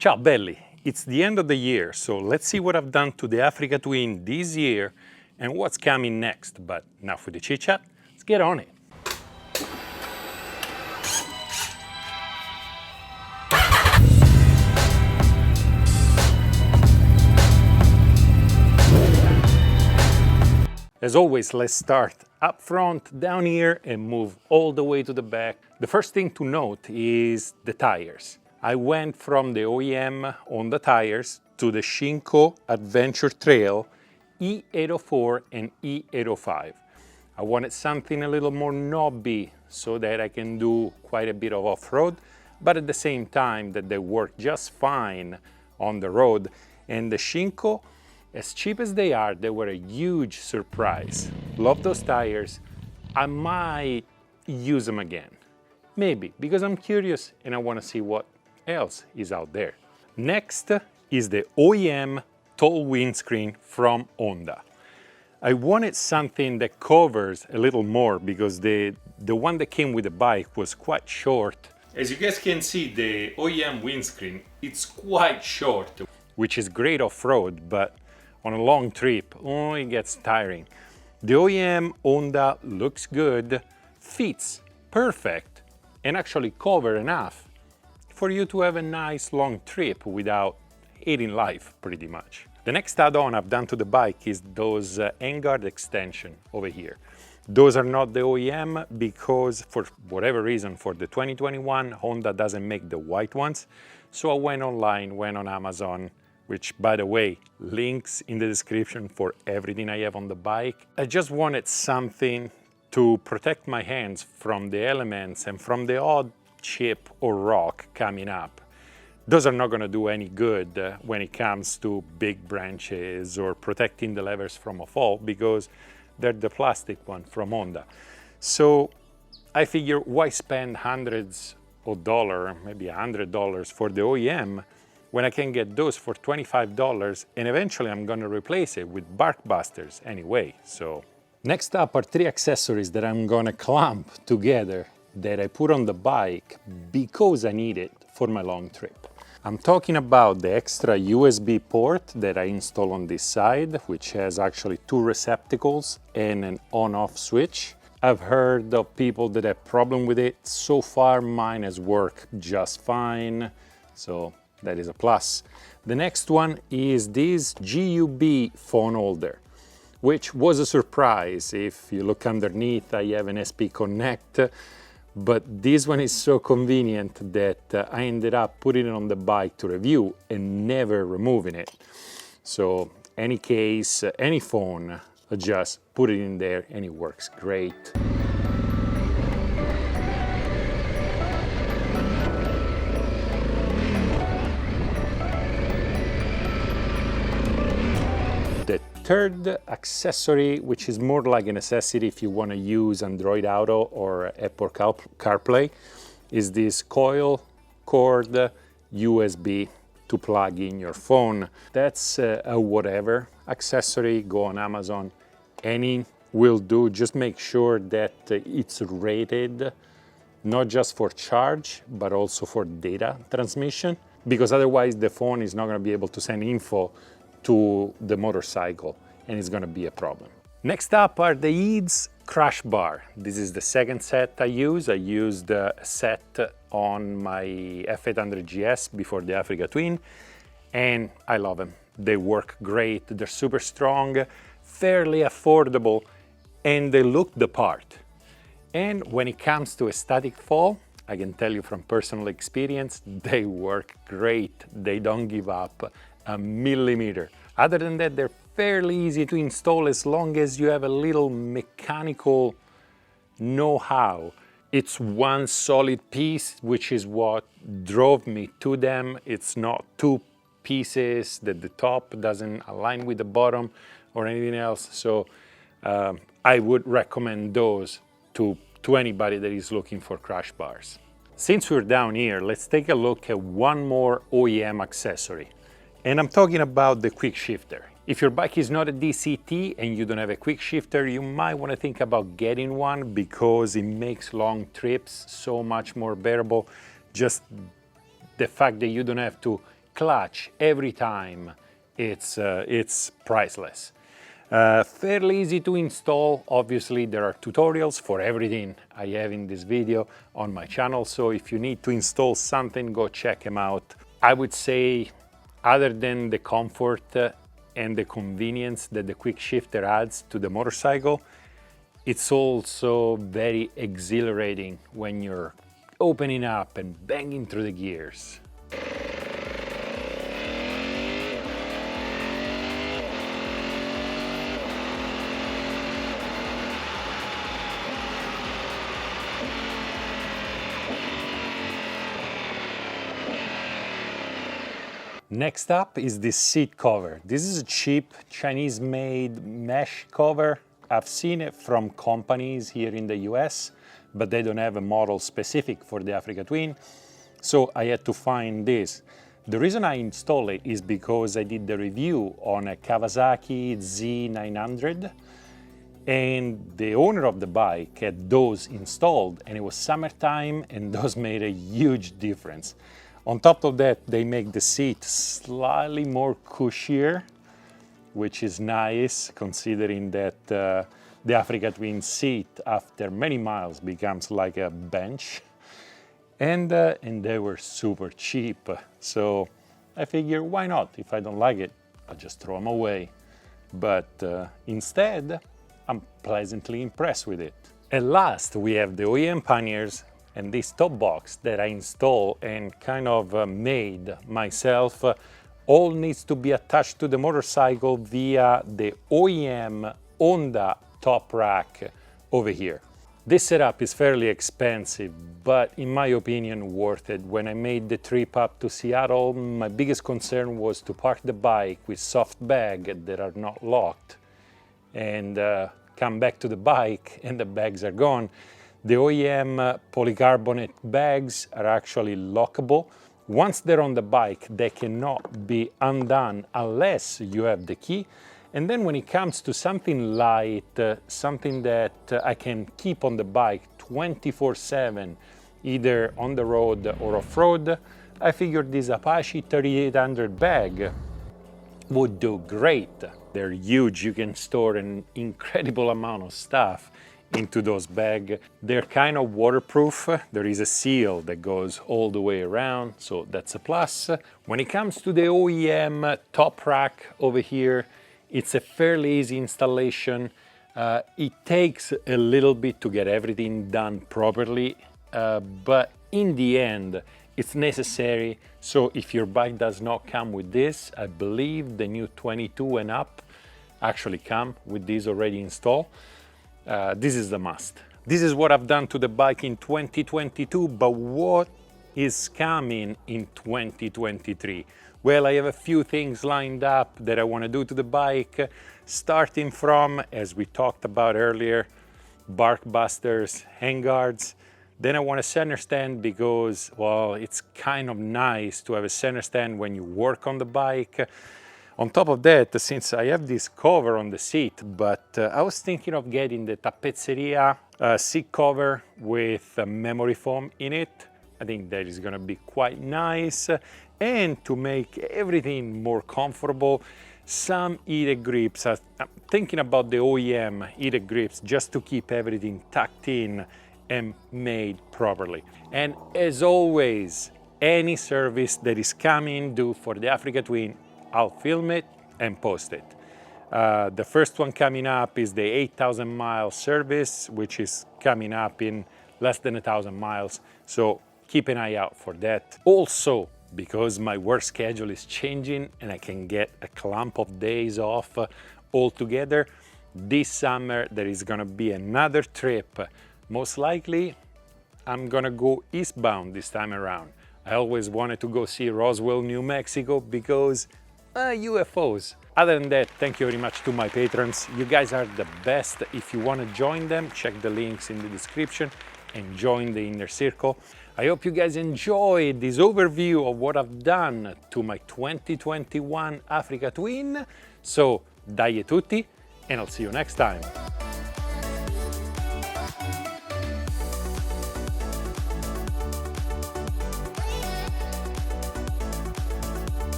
Ciao belli, it's the end of the year, so let's see what I've done to the Africa Twin this year and what's coming next. But now for the chit chat, let's get on it. As always, let's start up front, down here, and move all the way to the back. The first thing to note is the tires. I went from the OEM on the tires to the Shinko Adventure Trail E804 and E805. I wanted something a little more knobby so that I can do quite a bit of off-road, but at the same time that they work just fine on the road. And the Shinko, as cheap as they were a huge surprise. Love those tires. I might use them again. Maybe, because I'm curious and I want to see what else is out there. Next is the OEM tall windscreen from Honda. I wanted something that covers a little more because the one that came with the bike was quite short. As you guys can see, the OEM windscreen, it's quite short, which is great off-road, but on a long trip, oh, it gets tiring. The OEM Honda looks good, fits perfect, and actually cover enough for you to have a nice long trip without hating life, pretty much. The next add-on I've done to the bike is those handguard extension over here. Those are not the OEM because for whatever reason, for the 2021, Honda doesn't make the white ones. So I went online, went on Amazon, which, by the way, links in the description for everything I have on the bike. I just wanted something to protect my hands from the elements and from the odd chip or rock coming up. Those are not going to do any good when it comes to big branches or protecting the levers from a fall because they're the plastic one from Honda. So I figure why spend hundreds of dollars, maybe $100 for the OEM when I can get those for $25 and eventually I'm going to replace it with bark busters anyway. So next up are 3 accessories that I'm going to clamp together that I put on the bike because I need it for my long trip. I'm talking about the extra USB port that I install on this side, which has actually 2 receptacles and an on-off switch. I've heard of people that have problem with it. So far mine has worked just fine, so that is a plus. The next one is this GUB phone holder, which was a surprise. If you look underneath, I have an SP Connect, but this one is so convenient that I ended up putting it on the bike to review and never removing it. So any case, any phone, I just put it in there and it works great. Third accessory, which is more like a necessity if you want to use Android Auto or Apple CarPlay, is this coil cord USB to plug in your phone. That's a whatever accessory. Go on Amazon, any will do. Just make sure that it's rated not just for charge but also for data transmission, because otherwise the phone is not going to be able to send info to the motorcycle and it's going to be a problem. Next up are the EIDES crash bar. This is the second set I use. I used a set on my F800 GS before the Africa Twin and I love them. They work great, they're super strong, fairly affordable, and they look the part. And when it comes to a static fall, I can tell you from personal experience, they work great. They don't give up a millimeter. Other than that, they're fairly easy to install as long as you have a little mechanical know-how. It's one solid piece, which is what drove me to them. It's not 2 pieces that the top doesn't align with the bottom or anything else. So I would recommend those to anybody that is looking for crash bars. Since we're down here, let's take a look at one more OEM accessory. And I'm talking about the quick shifter. If your bike is not a DCT and you don't have a quick shifter, you might want to think about getting one because it makes long trips so much more bearable. Just the fact that you don't have to clutch every time, it's priceless. Fairly easy to install. Obviously, there are tutorials for everything I have in this video on my channel, so if you need to install something, go check them out. I would say, other than the comfort and the convenience that the quick shifter adds to the motorcycle, it's also very exhilarating when you're opening up and banging through the gears. Next up is this seat cover. This is a cheap Chinese-made mesh cover. I've seen it from companies here in the US, but they don't have a model specific for the Africa Twin, so I had to find this. The reason I installed it is because I did the review on a Kawasaki Z900, and the owner of the bike had those installed, and it was summertime, and those made a huge difference. On top of that, they make the seat slightly more cushier, which is nice considering that the Africa Twin seat after many miles becomes like a bench. And they were super cheap. So I figure, why not? If I don't like it, I'll just throw them away. But instead, I'm pleasantly impressed with it. At last, we have the OEM panniers and this top box that I installed and kind of made myself. All needs to be attached to the motorcycle via the OEM Honda top rack over here. This setup is fairly expensive, but in my opinion worth it. When I made the trip up to Seattle, my biggest concern was to park the bike with soft bags that are not locked and come back to the bike and the bags are gone. The OEM polycarbonate bags are actually lockable. Once they're on the bike, they cannot be undone unless you have the key. And then when it comes to something light, something that I can keep on the bike 24/7, either on the road or off-road, I figured this Apache 3800 bag would do great. They're huge, you can store an incredible amount of stuff into those bags. They're kind of waterproof. There is a seal that goes all the way around, so that's a plus. When it comes to the OEM top rack over here, it's a fairly easy installation. It takes a little bit to get everything done properly, but in the end, it's necessary. So if your bike does not come with this, I believe the new 22 and up actually come with this already installed. This is the must. This is what I've done to the bike in 2022, but what is coming in 2023? Well, I have a few things lined up that I want to do to the bike, starting from, as we talked about earlier, bark busters, handguards. Then I want a center stand because, well, it's kind of nice to have a center stand when you work on the bike. On top of that, since I have this cover on the seat, but I was thinking of getting the tappezzeria seat cover with memory foam in it. I think that is going to be quite nice. And to make everything more comfortable, some heated grips. I'm thinking about the OEM heated grips just to keep everything tucked in and made properly. And as always, any service that is coming due for the Africa Twin, I'll film it and post it. The first one coming up is the 8,000-mile service, which is coming up in less than 1,000 miles. So keep an eye out for that. Also, because my work schedule is changing and I can get a clump of days off altogether, this summer there is gonna be another trip. Most likely, I'm gonna go eastbound this time around. I always wanted to go see Roswell, New Mexico because UFOs. Other than that, thank you very much to my patrons. You guys are the best. If you want to join them, check the links in the description and join the inner circle. I hope you guys enjoyed this overview of what I've done to my 2021 Africa Twin. So, dai tutti, and I'll see you next time.